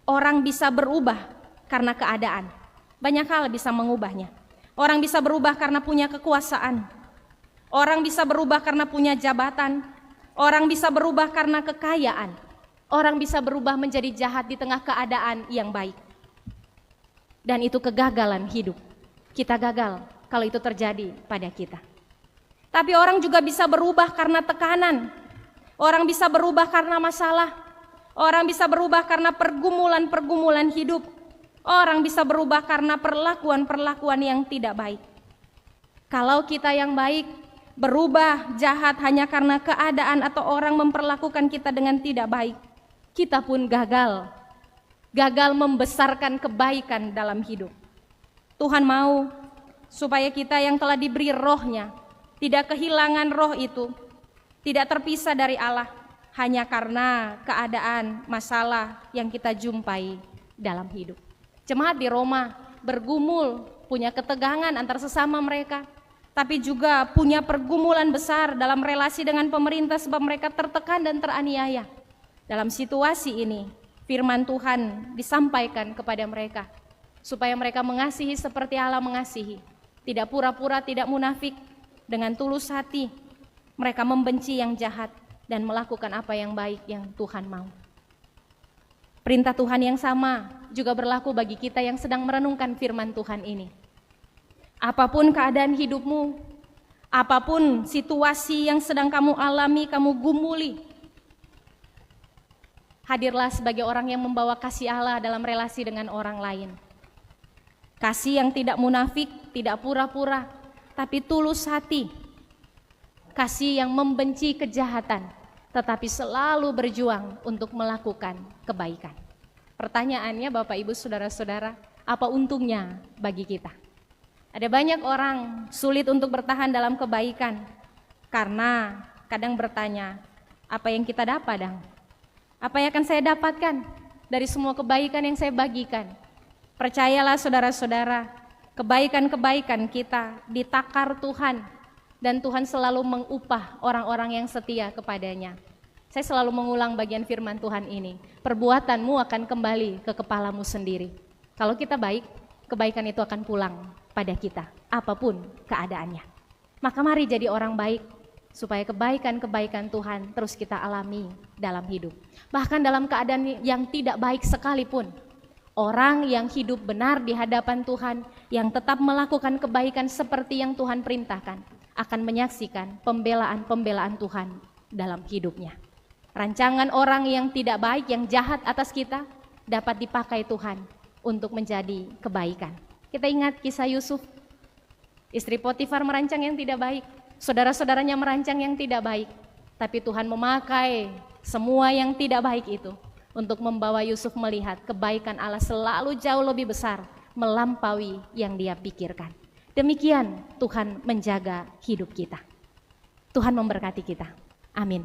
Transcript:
Orang bisa berubah karena keadaan. Banyak hal bisa mengubahnya. Orang bisa berubah karena punya kekuasaan. Orang bisa berubah karena punya jabatan. Orang bisa berubah karena kekayaan. Orang bisa berubah menjadi jahat di tengah keadaan yang baik. Dan itu kegagalan hidup. Kita gagal kalau itu terjadi pada kita. Tapi orang juga bisa berubah karena tekanan. Orang bisa berubah karena masalah. Orang bisa berubah karena pergumulan-pergumulan hidup. Orang bisa berubah karena perlakuan-perlakuan yang tidak baik. Kalau kita yang baik berubah jahat hanya karena keadaan atau orang memperlakukan kita dengan tidak baik, kita pun gagal. Gagal membesarkan kebaikan dalam hidup. Tuhan mau supaya kita yang telah diberi roh-Nya tidak kehilangan roh itu, tidak terpisah dari Allah hanya karena keadaan masalah yang kita jumpai dalam hidup. Jemaat di Roma bergumul, punya ketegangan antar sesama mereka, tapi juga punya pergumulan besar dalam relasi dengan pemerintah sebab mereka tertekan dan teraniaya. Dalam situasi ini, firman Tuhan disampaikan kepada mereka supaya mereka mengasihi seperti Allah mengasihi, tidak pura-pura, tidak munafik, dengan tulus hati. Mereka membenci yang jahat dan melakukan apa yang baik yang Tuhan mau. Perintah Tuhan yang sama juga berlaku bagi kita yang sedang merenungkan firman Tuhan ini. Apapun keadaan hidupmu, apapun situasi yang sedang kamu alami, kamu gumuli, hadirlah sebagai orang yang membawa kasih Allah dalam relasi dengan orang lain. Kasih yang tidak munafik, tidak pura-pura, tapi tulus hati. Kasih yang membenci kejahatan, tetapi selalu berjuang untuk melakukan kebaikan. Pertanyaannya Bapak Ibu Saudara-saudara, apa untungnya bagi kita? Ada banyak orang sulit untuk bertahan dalam kebaikan karena kadang bertanya, apa yang kita dapat dong? Apa yang akan saya dapatkan dari semua kebaikan yang saya bagikan? Percayalah saudara-saudara, kebaikan-kebaikan kita ditakar Tuhan dan Tuhan selalu mengupah orang-orang yang setia kepadanya. Saya selalu mengulang bagian firman Tuhan ini, perbuatanmu akan kembali ke kepalamu sendiri. Kalau kita baik, kebaikan itu akan pulang pada kita, apapun keadaannya. Maka mari jadi orang baik, supaya kebaikan-kebaikan Tuhan terus kita alami dalam hidup. Bahkan dalam keadaan yang tidak baik sekalipun, orang yang hidup benar di hadapan Tuhan, yang tetap melakukan kebaikan seperti yang Tuhan perintahkan, akan menyaksikan pembelaan-pembelaan Tuhan dalam hidupnya. Rancangan orang yang tidak baik, yang jahat atas kita, dapat dipakai Tuhan untuk menjadi kebaikan. Kita ingat kisah Yusuf, istri Potifar merancang yang tidak baik, saudara-saudaranya merancang yang tidak baik, tapi Tuhan memakai semua yang tidak baik itu untuk membawa Yusuf melihat kebaikan Allah selalu jauh lebih besar, melampaui yang dia pikirkan. Demikian Tuhan menjaga hidup kita. Tuhan memberkati kita. Amin.